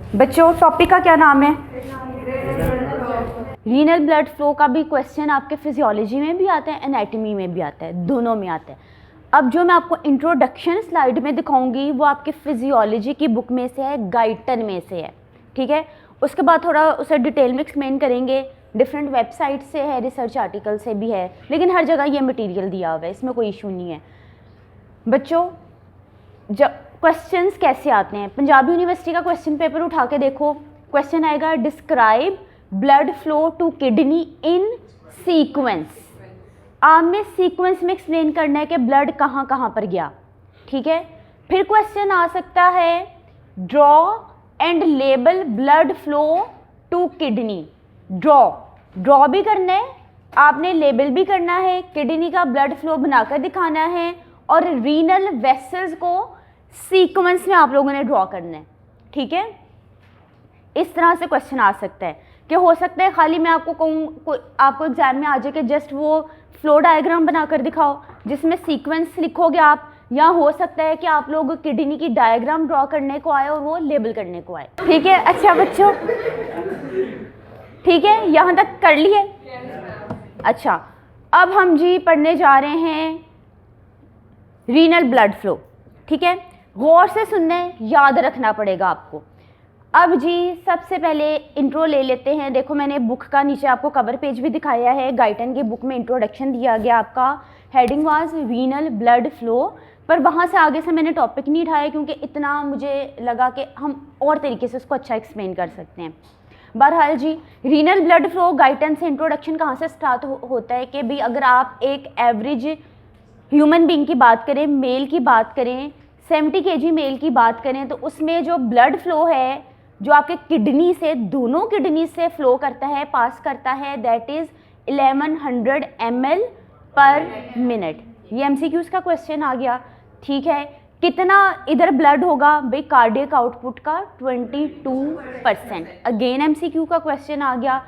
बच्चों टॉपिक का क्या नाम है? रीनल ब्लड फ्लो का भी क्वेश्चन आपके फिजियोलॉजी में भी आता है, एनाटॉमी में भी आता है, दोनों में आता है। अब जो मैं आपको इंट्रोडक्शन स्लाइड में दिखाऊंगी वो आपके फिजियोलॉजी की बुक में से है, गाइटन में से है, ठीक है। उसके बाद थोड़ा उसे डिटेल में एक्सप्लेन करेंगे, डिफरेंट वेबसाइट से है, रिसर्च आर्टिकल से भी है, लेकिन हर जगह ये मटेरियल दिया हुआ है, इसमें कोई इशू नहीं है। बच्चों जब क्वेश्चंस कैसे आते हैं, पंजाब यूनिवर्सिटी का क्वेश्चन पेपर उठा के देखो, क्वेश्चन आएगा describe blood flow to kidney in sequence. आपने सीक्वेंस में एक्सप्लेन करना है कि ब्लड कहाँ कहाँ पर गया, ठीक है। फिर क्वेश्चन आ सकता है draw and label blood flow to kidney. Draw भी करना है आपने, लेबल भी करना है, किडनी का ब्लड फ्लो बनाकर दिखाना है, और रीनल वेसल्स को सीक्वेंस में आप लोगों ने ड्रॉ करना है, ठीक है। इस तरह से क्वेश्चन आ सकता है कि हो सकता है खाली मैं आपको कहूँ, आपको एग्जाम में आ जाए कि जस्ट वो फ्लो डायग्राम बनाकर दिखाओ जिसमें सीक्वेंस लिखोगे आप, या हो सकता है कि आप लोग किडनी की डायग्राम ड्रॉ करने को आए और वो लेबल करने को आए, ठीक है। अच्छा बच्चों, ठीक है, यहाँ तक कर लिए। अच्छा, अब हम जी पढ़ने जा रहे हैं रीनल ब्लड फ्लो, ठीक है। गौर से सुनना है, याद रखना पड़ेगा आपको। अब जी सबसे पहले इंट्रो ले लेते हैं। देखो मैंने बुक का नीचे आपको कवर पेज भी दिखाया है, गाइटन की बुक में इंट्रोडक्शन दिया गया आपका, heading was renal blood flow, पर वहाँ से आगे से मैंने टॉपिक नहीं उठाया क्योंकि इतना मुझे लगा कि हम और तरीके से उसको अच्छा एक्सप्लेन कर सकते हैं। बहरहाल जी, रीनल ब्लड फ्लो गाइटन से इंट्रोडक्शन कहाँ से स्टार्ट होता है कि भाई अगर आप एक एवरेज ह्यूमन बीइंग की बात करें, मेल की बात करें, 70 kg मेल की बात करें, तो उसमें जो ब्लड फ्लो है जो आपके किडनी से, दोनों किडनी से फ्लो करता है, पास करता है, दैट इज़ 1100 ml पर मिनट। ये MCQs का क्वेश्चन आ गया, ठीक है। कितना इधर ब्लड होगा भाई, कार्डियक आउटपुट का 22%। अगेन MCQ का क्वेश्चन आ गया।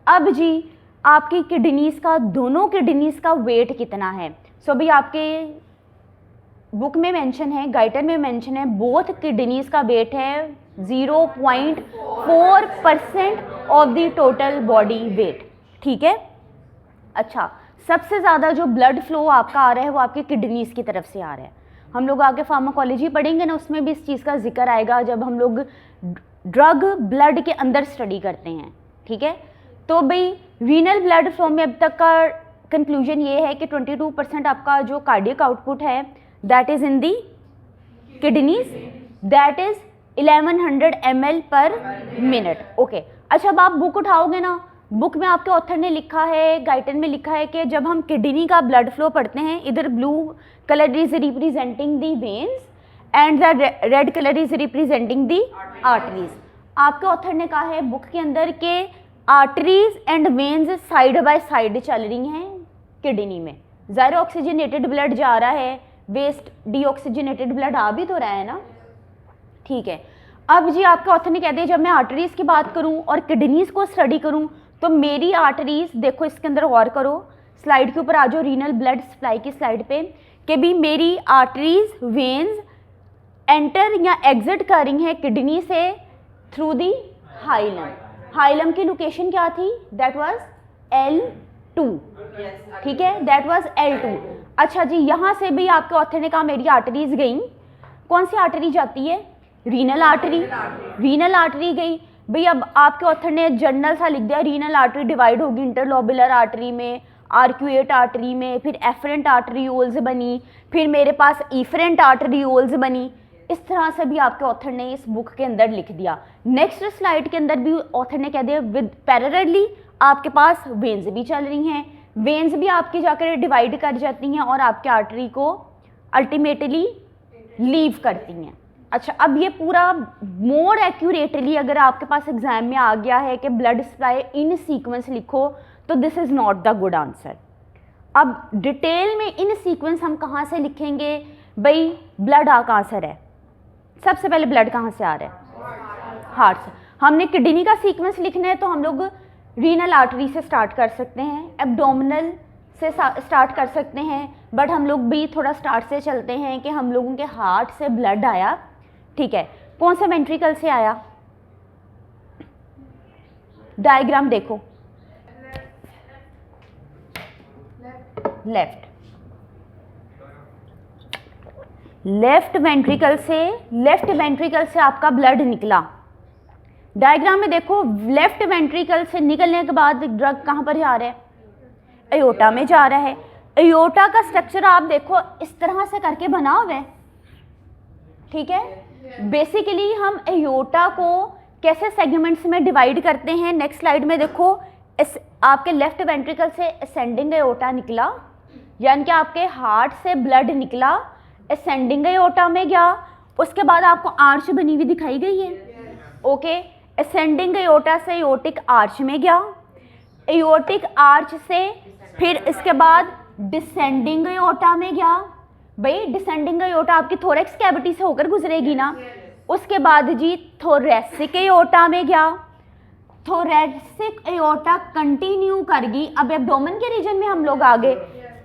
अब जी आपकी किडनीज़ का, दोनों किडनीज़ का वेट कितना है। सो भाई आपके बुक में मेंशन है, गाइटन में मेंशन है, बोथ किडनीज़ का वेट है 0.4% of the total body weight, ठीक है। अच्छा, सबसे ज़्यादा जो ब्लड फ्लो आपका आ रहा है वो आपके किडनीज़ की तरफ से आ रहा है। हम लोग आगे फार्माकोलॉजी पढ़ेंगे ना, उसमें भी इस चीज़ का जिक्र आएगा जब हम लोग ड्रग ब्लड के अंदर स्टडी करते हैं, ठीक है। तो भाई रीनल ब्लड फ्लो में अब तक का कंक्लूजन ये है कि 22% आपका जो कार्डियक आउटपुट है that is in the kidneys, that is 1100 ml पर मिनट, ओके। अच्छा, अब आप बुक उठाओगे ना, बुक में आपके ऑथर ने लिखा है, गाइटन में लिखा है कि जब हम किडनी का ब्लड फ्लो पढ़ते हैं, इधर blue colour is representing the veins and the red colour is representing the arteries. आपके ऑथर ने कहा है बुक के अंदर के arteries and veins side by side चल रही हैं किडनी में। ज़ाहिर ऑक्सीजनेटेड ब्लड जा रहा है, वेस्ट डीऑक्सीजनेटेड ब्लड आ भी तो रहा है ना, ठीक है। अब जी आपके ऑथर ने कह दिया जब मैं आर्टरीज की बात करूं और किडनीज को स्टडी करूं तो मेरी आर्टरीज, देखो इसके अंदर गौर करो, स्लाइड के ऊपर आ जाओ, रीनल ब्लड सप्लाई की स्लाइड पे, कि भी मेरी आर्टरीज, वेन्स एंटर या एग्जिट कर रही हैं किडनी से थ्रू दी हाइलम। हाइलम की लोकेशन क्या थी, दैट वाज L2, ठीक है, दैट वाज L2। अच्छा जी, यहाँ से भी आपके ऑथर ने कहा मेरी आर्टरीज गई, कौन सी आर्टरी जाती है, रीनल आर्टरी, रीनल आर्टरी गई भाई। अब आपके ऑथर ने जर्नल सा लिख दिया, रीनल आर्टरी डिवाइड होगी इंटरलोबुलर आर्टरी में, आर्क्यूएट आर्टरी में, फिर एफरेंट आर्टरीओल्स बनी, फिर मेरे पास इफरेंट आर्टरीओल्स बनी। इस तरह से भी आपके ऑथर ने इस बुक के अंदर लिख दिया। नेक्स्ट स्लाइड के अंदर भी ऑथर ने कह दिया विद पैरेलली आपके पास वेन्स भी चल रही हैं, वेन्स भी आपकी जाकर डिवाइड कर जाती हैं और आपके आर्टरी को अल्टीमेटली लीव करती हैं। अच्छा, अब ये पूरा मोर एक्यूरेटली अगर आपके पास एग्जाम में आ गया है कि ब्लड सप्लाई इन सीक्वेंस लिखो, तो this is not the good answer. अब डिटेल में इन सीक्वेंस हम कहाँ से लिखेंगे भाई, ब्लड कहाँ से है, सबसे पहले ब्लड कहाँ से आ रहा है, हार्ट से। हमने किडनी का सीक्वेंस लिखना है तो हम लोग रीनल आर्टरी से स्टार्ट कर सकते हैं, एब्डोमिनल से स्टार्ट कर सकते हैं, बट हम लोग भी थोड़ा स्टार्ट से चलते हैं कि हम लोगों के हार्ट से ब्लड आया, ठीक है। कौन से वेंट्रिकल से आया, डायग्राम देखो, लेफ्ट वेंट्रिकल से आपका ब्लड निकला। डायग्राम में देखो, लेफ्ट वेंट्रिकल से निकलने के बाद ड्रग कहाँ पर जा रहा है, एयोटा में जा रहा है। एयोटा का स्ट्रक्चर आप देखो इस तरह से करके बना हुआ है, ठीक है। बेसिकली हम एयोटा को कैसे सेगमेंट्स में डिवाइड करते हैं, नेक्स्ट स्लाइड में देखो। इस आपके लेफ्ट वेंट्रिकल से असेंडिंग एयोटा निकला, यानी कि आपके हार्ट से ब्लड निकला, असेंडिंग एयोटा में गया, उसके बाद आपको आर्च बनी हुई दिखाई गई है, ओके। असेंडिंग एयोटा से एयोटिक आर्च में गया, एयोटिक आर्च से फिर इसके बाद डिसेंडिंग एयोटा में गया। भाई डिसेंडिंग एयोटा आपकी थोरैक्स कैविटी से होकर गुजरेगी ना। उसके बाद जी थोरैसिक एयोटा में गया, थोरैसिक एयोटा कंटिन्यू करगी, अब एब्डोमेन के रीजन में हम लोग आगे,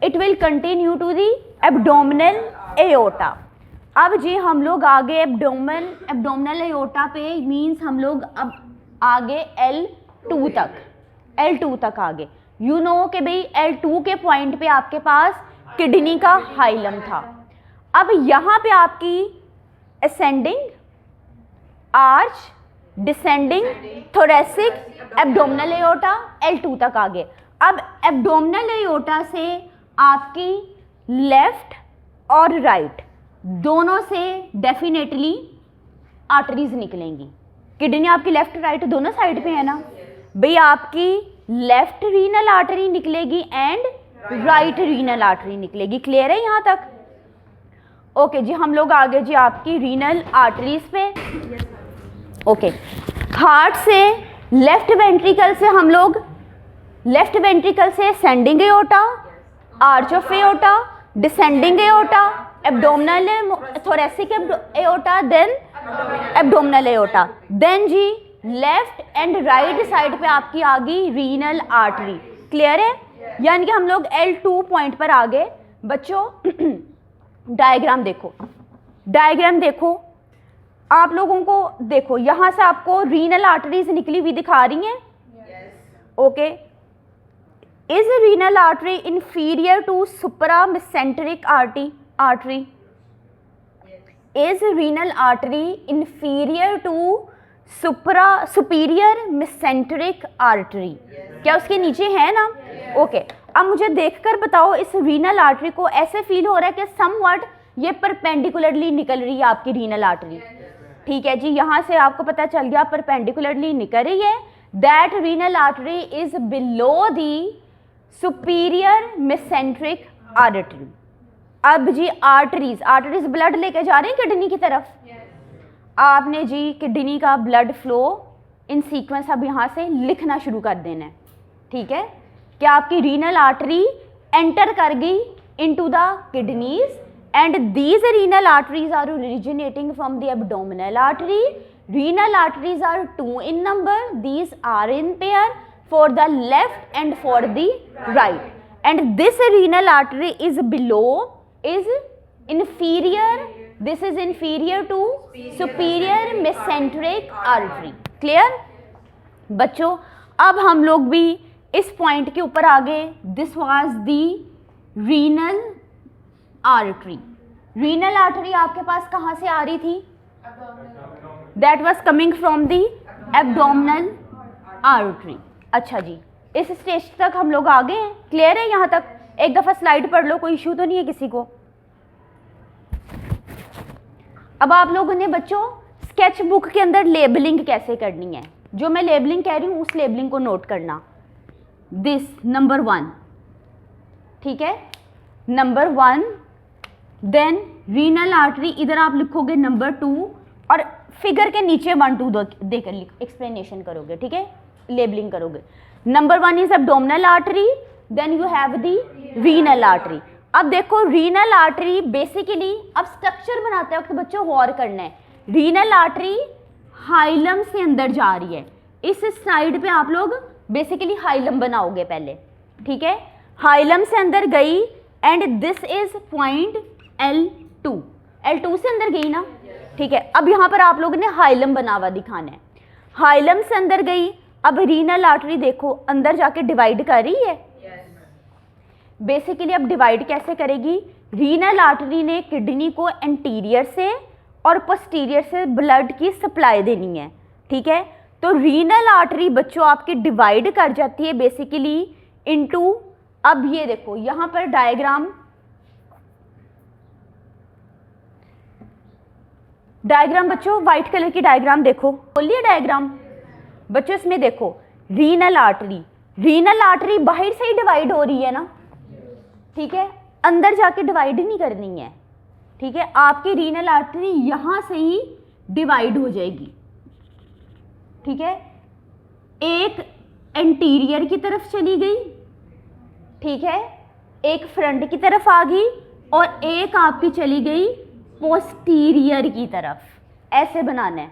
it will continue to the abdominal aorta. अब जी हम लोग आगे एब्डोमिनल एयोटा पे मीन्स हम लोग अब आगे L2 तक आगे। यू नो कि भाई L2 के पॉइंट पे आपके पास किडनी का हाइलम था। अब यहाँ पे आपकी ascending arch, descending thoracic, abdominal aorta, L2 तक आगे। अब एब्डोमिनल एयोटा से आपकी लेफ्ट और राइट दोनों से डेफिनेटली आर्टरीज निकलेंगी। किडनी आपकी लेफ्ट राइट दोनों साइड पे है ना भाई, आपकी लेफ्ट रीनल आर्टरी निकलेगी एंड राइट रीनल आर्टरी निकलेगी। क्लियर है यहाँ तक? ओके जी, हम लोग आगे जी आपकी रीनल आर्टरीज पे। ओके, हार्ट से लेफ्ट वेंट्रिकल से हम लोग लेफ्ट वेंट्रिकल से ascending aorta, arch of aorta, descending aorta, abdominal thoracic aorta, then abdominal aorta, then जी लेफ्ट एंड राइट साइड पे आपकी आ गई रीनल आर्टरी। क्लियर है? यानी कि हम लोग L2 पॉइंट पर आ गए। बच्चों डायग्राम देखो, आप लोगों को देखो यहां से आपको रीनल आर्टरीज निकली हुई दिखा रही हैं, okay. Is renal artery inferior to supra mesenteric artery? Is renal artery inferior to superior mesenteric artery? क्या उसके नीचे है ना? ओके, अब मुझे देखकर बताओ, इस रीनल आर्टरी को ऐसे फील हो रहा है कि समवट ये परपेंडिकुलरली निकल रही है आपकी रीनल आर्टरी। ठीक है जी, यहाँ से आपको पता चल गया परपेंडिकुलरली निकल रही है। That renal artery is below the superior mesenteric artery. अब जी आर्टरीज ब्लड लेके जा रहे हैं किडनी की तरफ। आपने जी किडनी का ब्लड फ्लो इन सीक्वेंस अब यहाँ से लिखना शुरू कर देना है, ठीक है। कि आपकी रीनल आर्टरी एंटर कर गई into the kidneys and these renal arteries are originating from the abdominal artery. Renal arteries are 2 in number. These are in pair for the left and for the right. And this renal artery is inferior. This is inferior to superior mesenteric artery. Clear? बच्चों अब हम लोग भी इस point के ऊपर आ गए। This was the renal artery. Renal artery आपके पास कहाँ से आ रही थी? That was coming from the abdominal artery. अच्छा जी, इस स्टेज तक हम लोग आ गए हैं। क्लियर है यहाँ तक? एक दफ़ा स्लाइड पढ़ लो, कोई इशू तो नहीं है किसी को। अब आप लोगों ने बच्चों स्केच बुक के अंदर लेबलिंग कैसे करनी है, जो मैं लेबलिंग कह रही हूँ उस लेबलिंग को नोट करना। दिस नंबर 1, ठीक है, नंबर 1। देन रीनल आर्टरी इधर आप लिखोगे नंबर 2 और फिगर के नीचे 1 2 देकर एक्सप्लेनेशन करोगे, ठीक है, लेबलिंग करोगे। Number 1 is abdominal artery, then you have the renal artery. अब देखो रीनल आर्टरी बेसिकली, अब स्ट्रक्चर बनाते वक्त बच्चों गौर करना है। रीनल आर्टरी हाइलम से अंदर जा रही है। इस साइड पे आप लोग बेसिकली हाइलम बनाओगे पहले, ठीक है। हाइलम से अंदर गई and this is point L2 से अंदर गई ना, ठीक है। अब यहाँ पर आप लोगों ने हाइलम बना हुआ दिखाना है। हाइलम से अंदर गई, अब रीनल आर्टरी देखो अंदर जाके डिवाइड कर रही है। बेसिकली अब डिवाइड कैसे करेगी, रीनल आर्टरी ने किडनी को एंटीरियर से और पोस्टीरियर से ब्लड की सप्लाई देनी है, ठीक है। तो रीनल आर्टरी बच्चों आपकी डिवाइड कर जाती है बेसिकली इनटू, अब ये देखो यहां पर डायग्राम बच्चों व्हाइट कलर की डायग्राम देखो, बोलिए डायग्राम बच्चों। इसमें देखो रीनल आर्टरी बाहर से ही डिवाइड हो रही है ना, ठीक है, अंदर जाके डिवाइड नहीं करनी है, ठीक है। आपकी रीनल आर्टरी यहां से ही डिवाइड हो जाएगी, ठीक है। एक एंटीरियर की तरफ चली गई, ठीक है, एक फ्रंट की तरफ आ गई और एक आपकी चली गई पोस्टीरियर की तरफ। ऐसे बनाना है,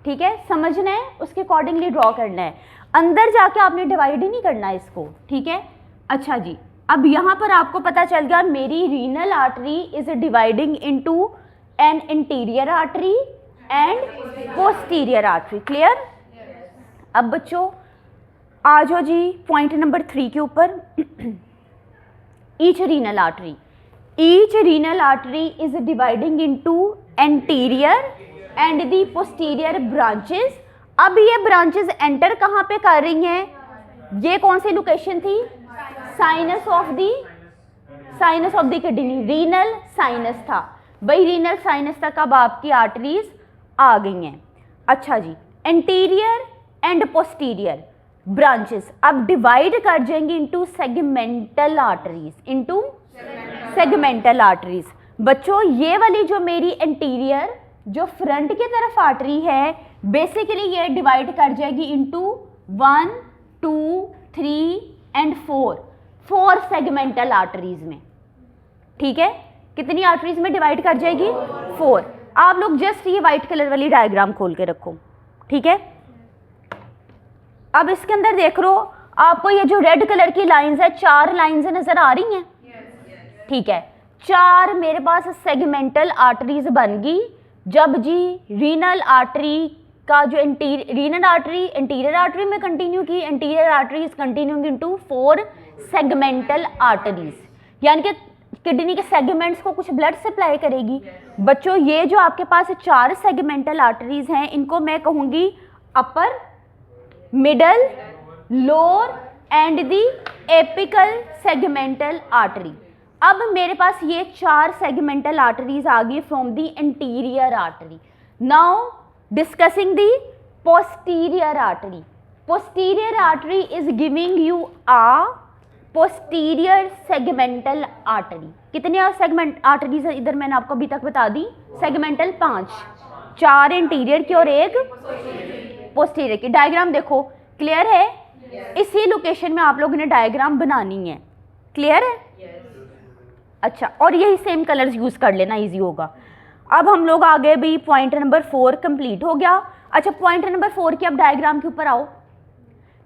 ठीक है, समझना है, उसके अकॉर्डिंगली ड्रॉ करना है। अंदर जाके आपने डिवाइड ही नहीं करना है इसको, ठीक है। अच्छा जी, अब यहाँ पर आपको पता चल गया मेरी renal artery is dividing into an interior artery and posterior artery. Clear? अब बच्चों आ जाओ जी पॉइंट नंबर 3 के ऊपर। Each renal artery is dividing into anterior and the posterior branches. अब ये ब्रांचेस एंटर कहाँ पे कर रही हैं, ये कौन सी लोकेशन थी, sinus of the kidney, renal sinus था भाई, रीनल साइनस तक अब आपकी आर्टरीज आ गई हैं। अच्छा जी, एंटीरियर एंड पोस्टीरियर ब्रांचेस अब डिवाइड कर जाएंगे इनटू सेगमेंटल आर्टरीज। बच्चों ये वाली जो मेरी एंटीरियर जो फ्रंट की तरफ आर्टरी है बेसिकली ये डिवाइड कर जाएगी इनटू 1, 2, 3 एंड 4 सेगमेंटल आर्टरीज में, ठीक है। कितनी आर्टरीज में डिवाइड कर जाएगी, 4। आप लोग जस्ट ये व्हाइट कलर वाली डायग्राम खोल के रखो, ठीक है। अब इसके अंदर देख लो आपको ये जो रेड कलर की लाइंस है, 4 लाइंस नजर आ रही हैं, ठीक है। 4 मेरे पास सेगमेंटल आर्टरीज बन गई जब जी रीनल आर्टरी का जो रीनल आर्टरी इंटीरियर आर्टरी में कंटिन्यू की, interior artery is continuing into 4 segmental arteries, यानी कि किडनी के सेगमेंट्स को कुछ ब्लड सप्लाई करेगी। बच्चों ये जो आपके पास 4 सेगमेंटल आर्टरीज हैं इनको मैं कहूंगी upper, middle, lower and the apical segmental artery. अब मेरे पास ये 4 सेगमेंटल आर्टरीज आ गई from the anterior artery. Now discussing the posterior artery. Posterior artery is giving you a posterior segmental artery. कितने सेगमेंट आर्टरीज इधर मैंने आपको अभी तक बता दी, सेगमेंटल 5, 4 इंटीरियर की और 1 पोस्टीरियर की। डायग्राम देखो, क्लियर है? इसी लोकेशन में आप लोगों ने डायग्राम बनानी है, क्लियर है? अच्छा, और यही सेम कलर्स यूज कर लेना, इजी होगा। अब हम लोग आगे भी पॉइंट नंबर 4 कंप्लीट हो गया। अच्छा, पॉइंट नंबर 4 की अब डायग्राम के ऊपर आओ।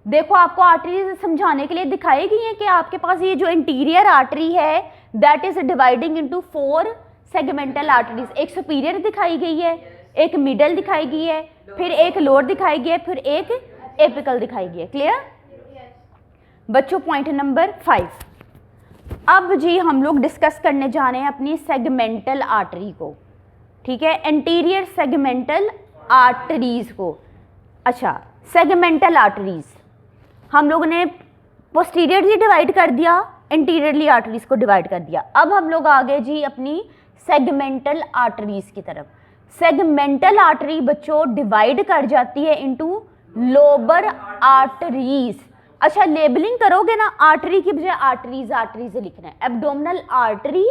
देखो आपको आर्टरीज समझाने के लिए दिखाई गई है कि आपके पास ये जो इंटीरियर आर्टरी है that is dividing into 4 segmental arteries. एक सुपीरियर दिखाई गई है, एक मिडल दिखाई गई है, फिर एक लोअर दिखाई गई है, फिर एक एपिकल दिखाई गई है। क्लियर बच्चों? Point number 5। अब जी हम लोग डिस्कस करने जा रहे हैं अपनी सेगमेंटल आर्टरी को, ठीक है, एंटीरियर सेगमेंटल आर्टरीज को। अच्छा, सेगमेंटल आर्टरीज हम लोगों ने पोस्टीरियरली डिवाइड कर दिया, इंटीरियरली आर्टरीज को डिवाइड कर दिया। अब हम लोग आ गए जी अपनी सेगमेंटल आर्टरीज की तरफ। सेगमेंटल आर्टरी बच्चों डिवाइड कर जाती है इनटू लोबर आर्टरीज। अच्छा, लेबलिंग करोगे ना, आर्टरी की बजाय आर्टरीज लिखना है। Abdominal artery,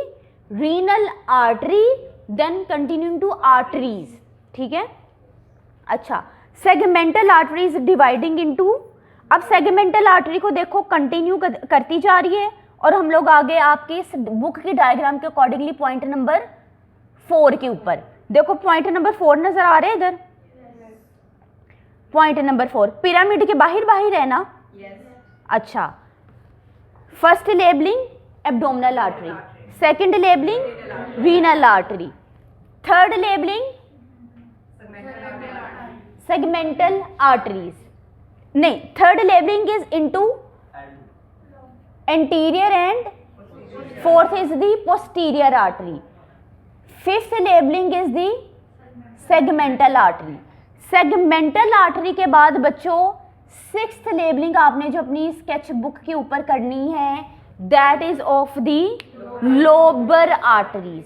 renal artery, then continuing to arteries, ठीक है। अच्छा, सेगमेंटल आर्टरीज डिवाइडिंग इनटू, अब सेगमेंटल आर्टरी को देखो कंटिन्यू करती जा रही है और हम लोग आगे आपके इस बुक की डायग्राम के अकॉर्डिंगली पॉइंट नंबर 4 के ऊपर देखो, पॉइंट नंबर 4 नजर आ रहे हैं इधर। पॉइंट नंबर 4 पिरामिड के बाहर है ना? अच्छा, first labelling abdominal artery, second labelling renal artery, third labelling segmental arteries, नहीं, third labelling is into anterior and fourth is the posterior artery, fifth labelling is the segmental artery. Segmental artery के बाद बच्चों sixth labelling आपने जो अपनी sketch book के ऊपर करनी है, that is of the lobar arteries.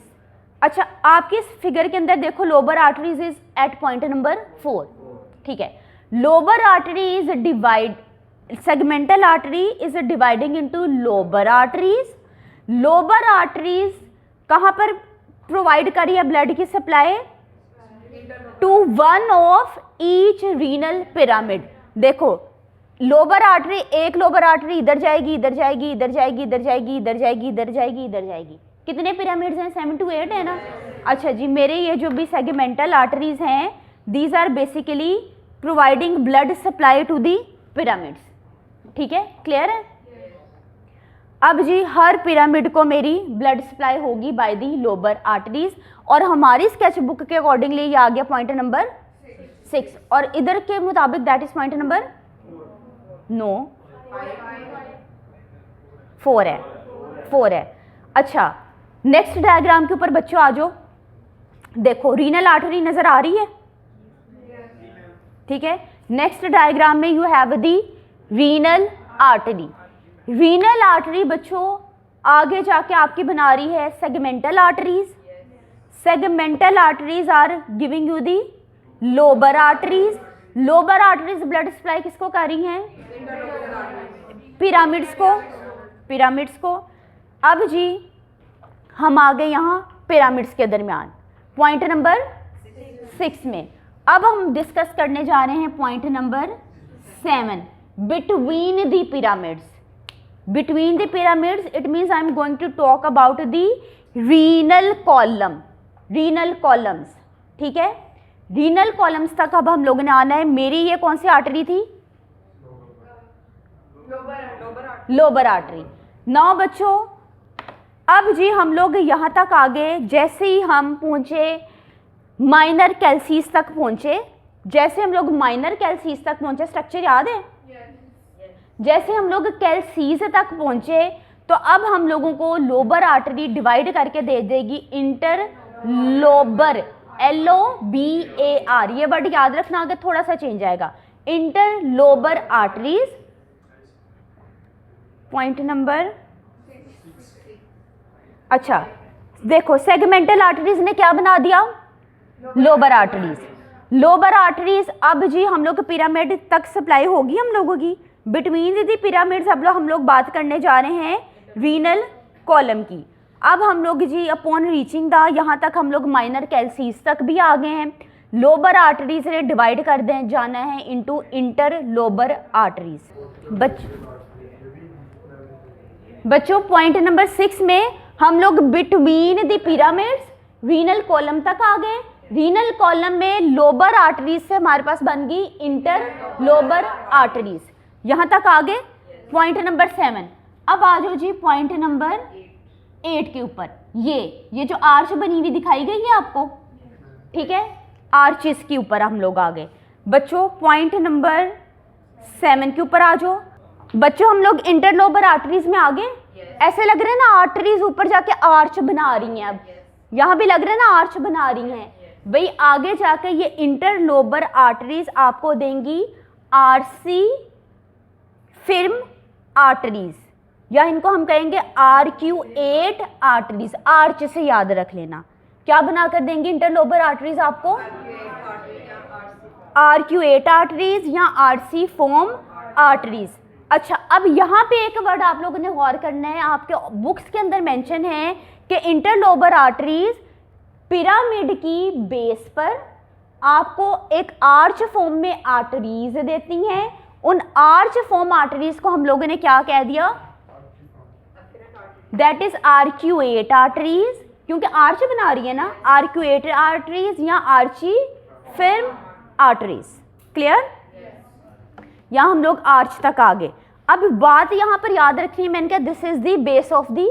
अच्छा, आपके इस फिगर के अंदर देखो lobar arteries is at point number 4, ठीक है। Lobar artery is divide, segmental artery is dividing into lobar arteries. Lobar arteries कहाँ पर प्रोवाइड करी है ब्लड की supply? To one of each renal pyramid. देखो लोबर आर्टरी, एक लोबर आर्टरी इधर जाएगी, इधर जाएगी, इधर जाएगी, इधर जाएगी, इधर जाएगी, इधर जाएगी, इधर जाएगी। कितने पिरामिड्स हैं? 7 to 8 है ना। अच्छा जी, मेरे ये जो भी सेगमेंटल आर्टरीज हैं, these are basically providing blood supply to the pyramids, ठीक है, क्लियर है। अब जी हर पिरामिड को मेरी ब्लड सप्लाई होगी बाय दी लोबर आर्टरीज, और हमारी स्केच बुक के अकॉर्डिंगली ये आ गया पॉइंट नंबर 6, और इधर के मुताबिक दैट इज पॉइंट नंबर 4 है, 4 है। अच्छा, नेक्स्ट डायग्राम के ऊपर बच्चों आ जाओ। देखो रीनल आर्टरी नजर आ रही है, ठीक है। नेक्स्ट डायग्राम में you have the renal artery. Renal artery बच्चों आगे जाके आपकी बना रही है segmental arteries. Segmental arteries are giving you the lobar arteries. Lobar arteries blood supply किसको कर रही हैं? पिरामिड्स को, पिरामिड्स को। अब जी हम आ गए यहाँ पिरामिड्स के दरमियान पॉइंट नंबर 6 में। अब हम डिस्कस करने जा रहे हैं point number 7, between the pyramids. Between the pyramids, it means I am going to talk about the renal column, renal columns, ठीक है। renal columns तक अब हम लोगों ने आना है। मेरी ये कौन सी आर्टरी थी? लोबर आर्टरी। नाउ बच्चों अब जी हम लोग यहाँ तक आ गए। जैसे ही हम पहुँचे माइनर कैल्सीज तक पहुँचे, जैसे हम लोग माइनर कैल्सीज तक पहुँचे, स्ट्रक्चर याद है? जैसे हम लोग कैल्सीज तक पहुंचे तो अब हम लोगों को लोबर आर्टरी डिवाइड करके दे देगी इंटर लोबर, LOBAR। ये वर्ड याद रखना, अगर थोड़ा सा चेंज आएगा। इंटर लोबर आर्टरीज पॉइंट नंबर, अच्छा देखो सेगमेंटल आर्टरीज ने क्या बना दिया? लोबर आर्टरीज। लोबर आर्टरीज अब जी हम लोग पिरामिड तक सप्लाई होगी हम लोगों की। बिटवीन दी पिरामिड्स अब हम लोग बात करने जा रहे हैं रीनल कॉलम की। अब हम लोग जी अपॉन रीचिंग द, यहाँ तक हम लोग माइनर कैल्सीज तक भी आ गए हैं। लोबर आर्टरीज ने डिवाइड कर दें जाना है इनटू इंटर लोबर आर्टरीज। बच्चों पॉइंट नंबर 6 में हम लोग between the pyramids renal column तक आ गए। रीनल कॉलम में लोबर आर्टरीज से हमारे पास बन गई इंटर लोबर आर्टरीज। यहाँ तक आ गए पॉइंट नंबर 7। अब आ जाओ जी पॉइंट नंबर 8 के ऊपर। ये जो आर्च बनी हुई दिखाई गई है आपको, ठीक है, आर्चिस के ऊपर हम लोग आ गए। बच्चों पॉइंट नंबर 7 के ऊपर आ जाओ। बच्चों हम लोग इंटरलोबर आर्टरीज में आ गए। ऐसे लग रहा है ना आर्टरीज ऊपर जाके आर्च बना रही हैं। अब यहाँ भी लग रहा है ना आर्च बना रही हैं। भाई आगे जाके ये इंटरलोबर आर्टरीज आपको देंगी आरसी फिल्म आर्टरीज, या इनको हम कहेंगे RQ8 आर्टरीज। आर्च से याद रख लेना। क्या बना कर देंगे इंटरलोबर आर्टरीज आपको? RQ8 आर्टरीज या RC फोम आर्टरीज। अच्छा, अब यहाँ पे एक वर्ड आप लोगों ने गौर करना है, आपके बुक्स के अंदर मेंशन है कि इंटरलोबर आर्टरीज पिरामिड की बेस पर आपको एक आर्च फॉर्म में आर्टरीज देती हैं। उन आर्च फॉर्म आर्टरीज को हम लोगों ने क्या कह दिया? दैट इज RQ8 आर्टरीज, क्योंकि आर्च बना रही है ना। RQ8 आर्टरीज या आर्ची फिल्म आर्टरीज। क्लियर? यहाँ हम लोग आर्च तक आ गए। अब बात यहाँ पर याद रखनी है, मैंने कहा this is the base of the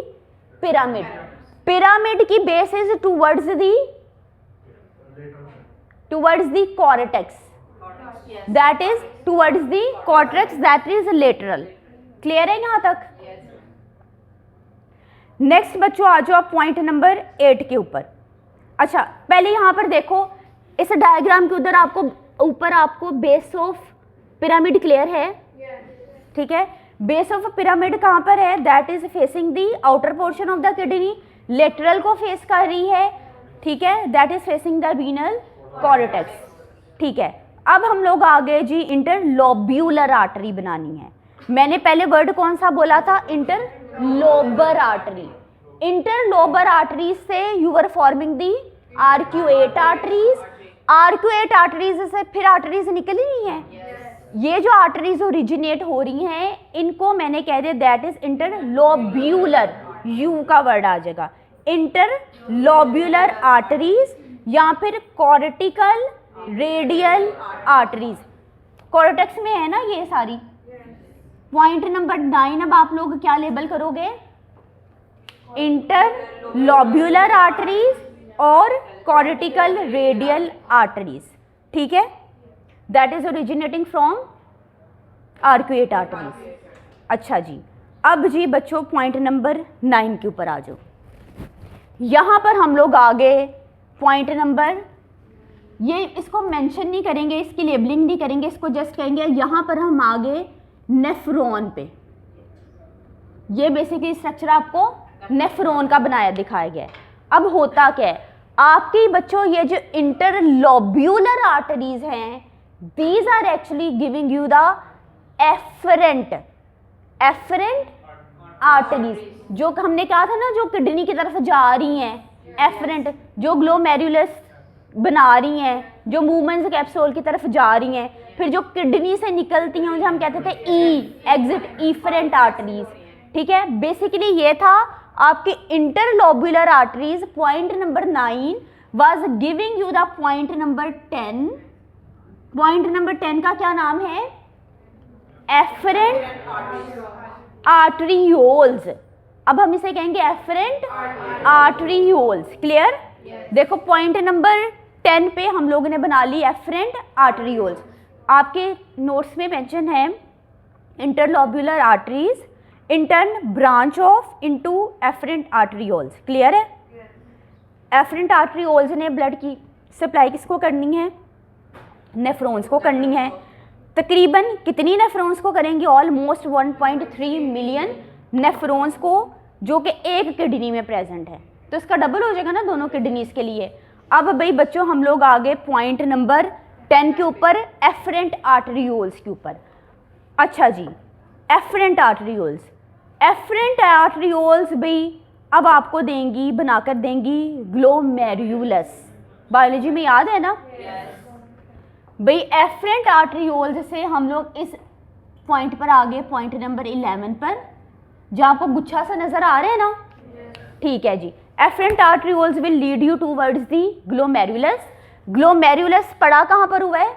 pyramid. Pyramid की base is towards the cortex, that is towards the cortex that is lateral. Clear है यहाँ तक? नेक्स्ट बच्चों आ जाओ आप पॉइंट नंबर 8 के ऊपर। अच्छा पहले यहाँ पर देखो इस डायग्राम के उधर आपको ऊपर आपको बेस ऑफ पिरामिड क्लियर है? ठीक है, बेस ऑफ पिरामिड कहाँ पर है? That is facing the outer portion of the kidney, lateral को फेस कर रही है। ठीक है, that is facing the वीनल cortex. ठीक है, अब हम लोग आगे जी इंटरलोब्यूलर आर्टरी बनानी है। मैंने पहले वर्ड कौन सा बोला था? Interlobar artery. इंटरलोबर आर्टरीज से you are forming the arcuate arteries. Arcuate arteries से फिर आर्टरीज निकली नहीं है। ये जो आर्टरीज ओरिजिनेट हो रही हैं इनको मैंने कह दिया दैट इज इंटरलोब्यूलर, यू का वर्ड आ जाएगा। इंटरलोब्यूलर आर्टरीज या फिर कॉर्टिकल रेडियल आर्टरीज। कॉर्टेक्स में है ना ये सारी। पॉइंट नंबर 9 अब आप लोग क्या लेबल करोगे? इंटरलोब्यूलर आर्टरीज और कॉर्टिकल रेडियल आर्टरीज। ठीक है, that is originating from arcuate arteries. अच्छा जी, अब जी बच्चों पॉइंट नंबर 9 के ऊपर आ जाओ। यहाँ पर हम लोग आगे पॉइंट नंबर, ये इसको मेंशन नहीं करेंगे, इसकी लेबलिंग नहीं करेंगे, इसको जस्ट कहेंगे यहाँ पर हम आगे नेफ्रॉन पे। ये बेसिकली स्ट्रक्चर आपको नेफ्रॉन का बनाया दिखाया गया है। अब होता क्या है आपकी बच्चों, ये जो इंटरलोब्यूलर आर्टरीज हैं these are actually giving you the afferent arteries, जो हमने कहा था ना जो किडनी की तरफ जा रही हैं, एफरेंट जो ग्लोमेरुलस बना रही हैं, जो मूवमेंट्स कैप्सूल की तरफ जा रही हैं, फिर जो किडनी से निकलती हैं मुझे हम कहते थे ई एग्जिट इफरेंट आर्टरीज। ठीक है, बेसिकली ये था आपके interlobular arteries. Point number 9 was giving you the point number 10। Point number 10 का क्या नाम है? Efferent arterioles. अब हम इसे कहेंगे एफरेंट आर्टरियोल्स। क्लियर? देखो पॉइंट नंबर 10 पे हम लोगों ने बना ली एफरेंट आर्टरियोल्स। आपके नोट्स में मेंशन है interlobular arteries intern branch off into afferent arterioles. Clear है? एफरेंट आर्टरियोल्स ने ब्लड की सप्लाई किसको करनी है? नेफ्रॉन्स को करनी है। तकरीबन कितनी नेफ्रॉन्स को करेंगे? ऑलमोस्ट 1.3 मिलियन नेफ्रॉन्स को, जो कि एक किडनी में प्रेजेंट है। तो इसका डबल हो जाएगा ना दोनों किडनीज के लिए। अब भाई बच्चों हम लोग आगे पॉइंट नंबर 10 के ऊपर एफरेंट आर्टरियोल्स के ऊपर। अच्छा जी, एफरेंट आर्टरियोल्स। एफरेंट आर्टरियोल्स भाई अब आपको देंगी, बनाकर देंगी ग्लोमेरुलस। बायोलॉजी में याद है ना? भाई एफरेंट आर्टरियोल्स से हम लोग इस पॉइंट पर आगे पॉइंट नंबर 11 पर, जहाँ आपको गुच्छा सा नजर आ रहा है ना? ठीक है जी, efferent arterioles will lead you towards the glomerulus. Glomerulus पड़ा कहाँ पर हुआ है?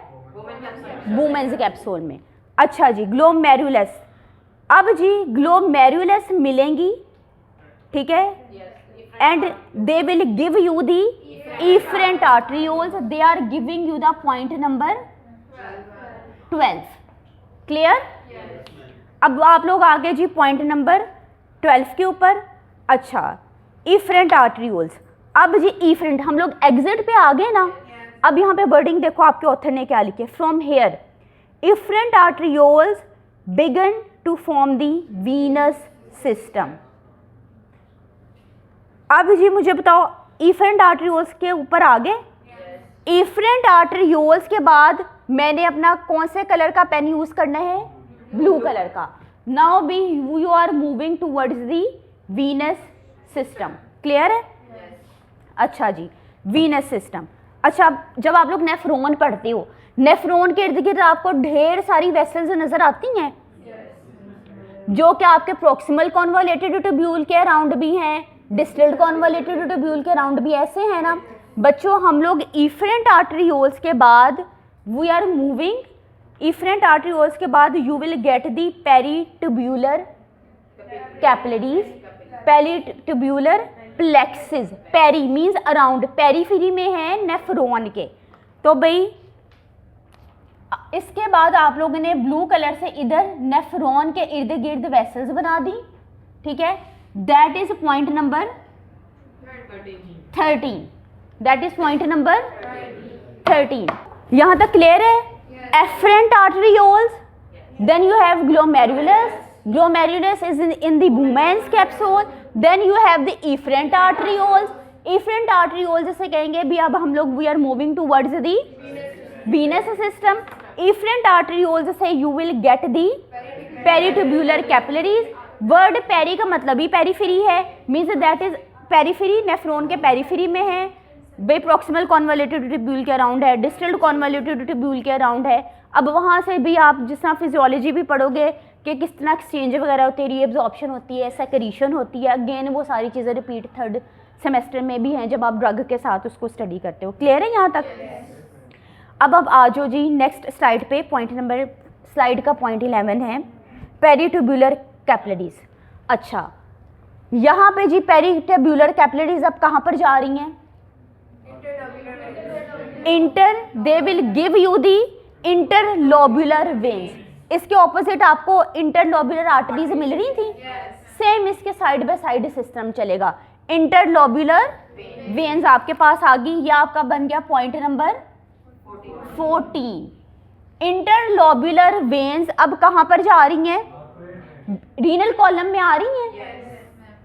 वुमेन्स कैप्सूल में। अच्छा जी, ग्लोमेरुलस। अब जी ग्लोमेरुलस मिलेंगी, ठीक है, and they will give you the efferent arterioles. They are giving you the point number 12. Clear? अब आप लोग आगे जी पॉइंट नंबर 12 के ऊपर। अच्छा, efferent arterioles। अब जी efferent हम लोग एग्जिट पे आ गए ना। अब यहाँ पे वर्डिंग देखो आपके ऑथर ने क्या लिखे, from here efferent arterioles begin to form the venous system। अब जी मुझे बताओ efferent arterioles के ऊपर आगे, efferent arterioles के बाद मैंने अपना कौन से कलर का पेन यूज करना है? ब्लू कलर का। Now be you are moving towards the venous system. Clear है? अच्छा जी, वीनस सिस्टम। अच्छा, जब आप लोग नेफ्रॉन पढ़ते हो, नेफ्रॉन के इर्द गिर्द आपको ढेर सारी वेसल्स नजर आती हैं, जो कि आपके प्रोक्सिमल कॉन्वोलेटेड ट्यूब्यूल के अराउंड भी हैं, डिस्टल कॉन्वोलेटेड ट्यूब्यूल के अराउंड भी ऐसे हैं ना बच्चों। हम लोग efferent arterioles के बाद we are moving, efferent arterioles के बाद you will get the peritubular capillaries, peritubular plexus. Peri means around, periphery में है नेफ्रॉन के। तो भाई इसके बाद आप लोगों ने ब्लू कलर से इधर नेफ्रॉन के इर्द गिर्द वेसल्स बना दी, ठीक है। That is point number 13, that is point number 13। यहां तक क्लियर है? Efferent arterioles, then you have glomerulus, glomerulus is in the Bowman's capsule, then you have the efferent arterioles, efferent arterioles जैसे कहेंगे भी अब हम लोग we are moving towards the venous system। efferent arterioles से you will get the peritubular capillaries। word peri का मतलब ही periphery है, means that is periphery, nephron के पेरीफेरी में है, वे प्रॉक्सिमल कॉन्वोल्यूटेड ट्यूब्यूल के अराउंड है, डिस्टल कॉन्वोल्यूटेड ट्यूब्यूल के अराउंड है। अब वहाँ से भी आप जिस तरह फिजियोलॉजी भी पढ़ोगे कि किस तरह एक्सचेंज वगैरह होती है, रीअब्जॉर्प्शन होती है, सेक्रीशन होती है, अगेन वो सारी चीज़ें रिपीट थर्ड सेमेस्टर में भी हैं जब आप ड्रग के साथ उसको स्टडी करते हो। क्लियर है यहाँ तक? अब आ जाओ जी नेक्स्ट स्लाइड पे, पॉइंट नंबर स्लाइड का पॉइंट 11 है पेरिट्यूब्यूलर कैपिलरीज। अच्छा, यहाँ पे जी पेरिट्यूब्यूलर कैपिलरीज अब कहाँ पर जा रही हैं? Inter, they will give you the interlobular veins. इसके ऑपोजिट आपको इंटरलोब्यूलर आर्टरीज मिल रही थी, सेम इसके साइड बाय साइड सिस्टम चलेगा। इंटरलोब्यूलर वेन्स आपके पास आ गई, यह आपका बन गया पॉइंट नंबर 14। इंटरलोब्यूलर वेन्स अब कहां पर जा रही हैं? रीनल कॉलम में आ रही हैं।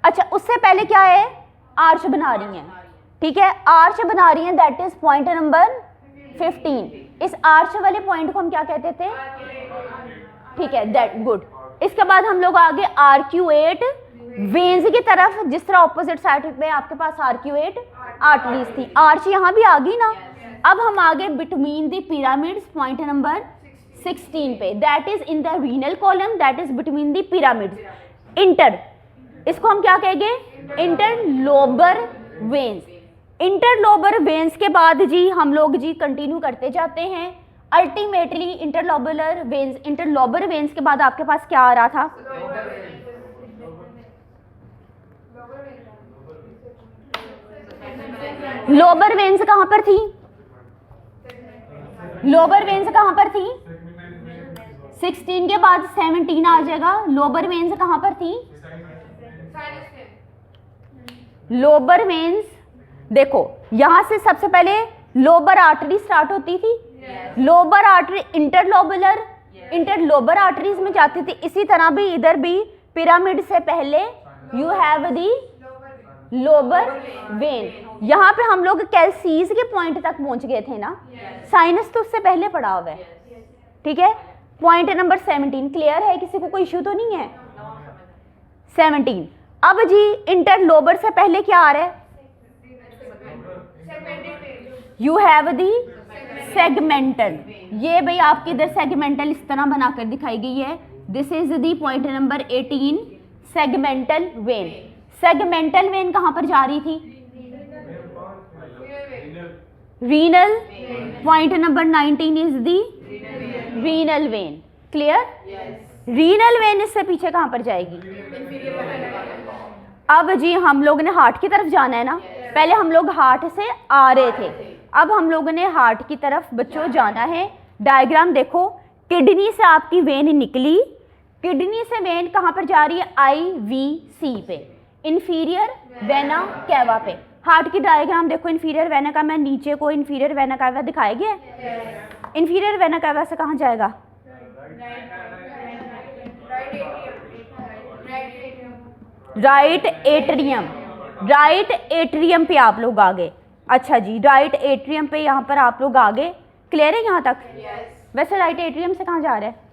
अच्छा, उससे पहले क्या है? आर्च बना रही हैं, ठीक है, आर्च बना रही हैं, दैट इज पॉइंट नंबर 15। इस आर्च वाले पॉइंट को हम क्या कहते थे? ठीक है, दैट गुड। इसके बाद हम लोग आगे आर्क्यूएट वेन्स की तरफ, जिस तरह ऑपोजिट साइड पे आपके पास आर्क्यूएट आर्टरीज थी, आर्च यहां भी आ गई ना। अब हम आगे between the pyramids, point number 16 पे, that is in the renal column, that is between the pyramids. Inter, इसको हम क्या कहेंगे? Interlobar veins. इंटरलोबर वेन्स के बाद जी हम लोग जी कंटिन्यू करते जाते हैं, ultimately interlobular veins, interlobar veins के बाद आपके पास क्या आ रहा था? लोबर वेन्स कहां पर थी? लोबर वेन्स कहां पर थी? 16 के बाद 17 आ जाएगा। लोबर वेन्स कहां पर थी? लोबर वेन्स देखो, यहां से सबसे पहले लोबर आर्टरी स्टार्ट होती थी, लोबर आर्टरी इंटरलोबुलर, इंटरलोबर आर्टरीज में जाती थी। इसी तरह भी इधर भी पिरामिड से पहले you have the Lobar when. यहाँ पे हम लोग कैल्सीज के पॉइंट तक पहुंच गए थे ना, साइनस तो उससे पहले पड़ा हुआ है, ठीक है। पॉइंट नंबर 17 क्लियर है? किसी को कोई इश्यू तो नहीं है? 17। अब जी इंटरलोबर से पहले क्या आ रहा है? You have the segmental. ये भाई आपकी इधर सेगमेंटल इस तरह बनाकर दिखाई गई है, this is the point number 18 segmental when. Segmental when कहां पर जा रही थी? Renal. Point number 19 is the renal vein. Clear? Renal vein इससे पीछे कहां पर जाएगी? अब जी हम लोग ने हार्ट की तरफ जाना है ना, पहले हम लोग हार्ट से आ रहे थे, अब हम लोगों ने हार्ट की तरफ बच्चों जाना है। डायग्राम देखो, किडनी से आपकी वेन निकली, किडनी से वेन कहां पर जा रही है? IVC पे, इंफीरियर वेना कैवा पे। हार्ट की डायग्राम देखो, इंफीरियर वेना का, मैं नीचे को इंफीरियर वेना कैवा दिखाया गया है। इंफीरियर वेना कैवा से कहां जाएगा? राइट एट्रियम, राइट एट्रियम पे आप लोग आ गए। अच्छा जी, राइट एट्रियम पे यहाँ पर आप लोग आ गए। क्लियर है यहाँ तक? वैसे राइट एट्रियम से कहाँ जा रहा है?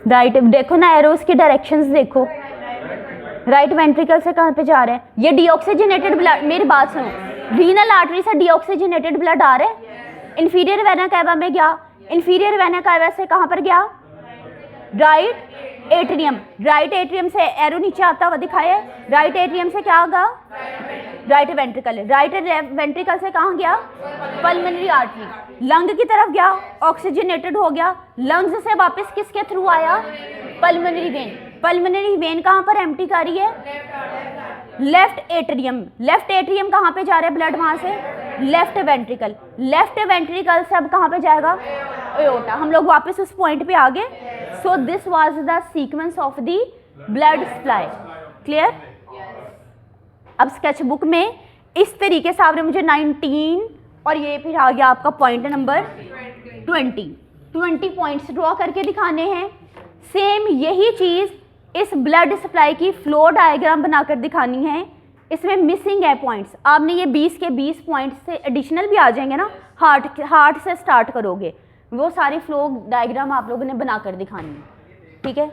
राइट देखो ना, एरोस की डायरेक्शंस देखो, राइट वेंट्रिकल से कहाँ पे जा रहे हैं? ये डीऑक्सीजनेटेड ब्लड, मेरी बात सुनो, रीनल आर्टरी से डीऑक्सीजनेटेड ब्लड आ रहा है, इंफीरियर वेना कैवा में गया, इंफीरियर वेना कैवा से कहाँ पर गया? Right atrium. राइट एट्रियम से एरो नीचे आता हुआ दिखाया है, राइट एट्रियम से क्या होगा? Right ventricle. राइट वेंट्रिकल से कहाँ गया? Pulmonary artery. लंग की तरफ गया, ऑक्सीजनेटेड हो गया, लंग्स से वापस किसके थ्रू आया? Pulmonary vein. पल्मोनरी वेन कहाँ पर एम्प्टी कर रही है? Left atrium. लेफ्ट एट्रियम कहाँ पे जा रहा है ब्लड? वहाँ से लेफ्ट वेंट्रिकल। लेफ्ट वेंट्रिकल से अब कहाँ पे जाएगा? एओर्टा। हम लोग वापस उस पॉइंट पे आ गए। So this was the sequence of the blood supply. Clear? अब स्केच बुक में इस तरीके से आपने मुझे 19 और ये फिर आ गया आपका पॉइंट नंबर 20 पॉइंट्स ड्रॉ करके दिखाने हैं। सेम यही चीज़ इस ब्लड सप्लाई की फ्लो डायग्राम बनाकर दिखानी है। इसमें मिसिंग है पॉइंट्स। आपने ये 20 के 20 पॉइंट्स से एडिशनल भी आ जाएंगे ना, हार्ट से स्टार्ट करोगे, वो सारी फ्लो डायग्राम आप लोगों ने बनाकर दिखानी है। ठीक है।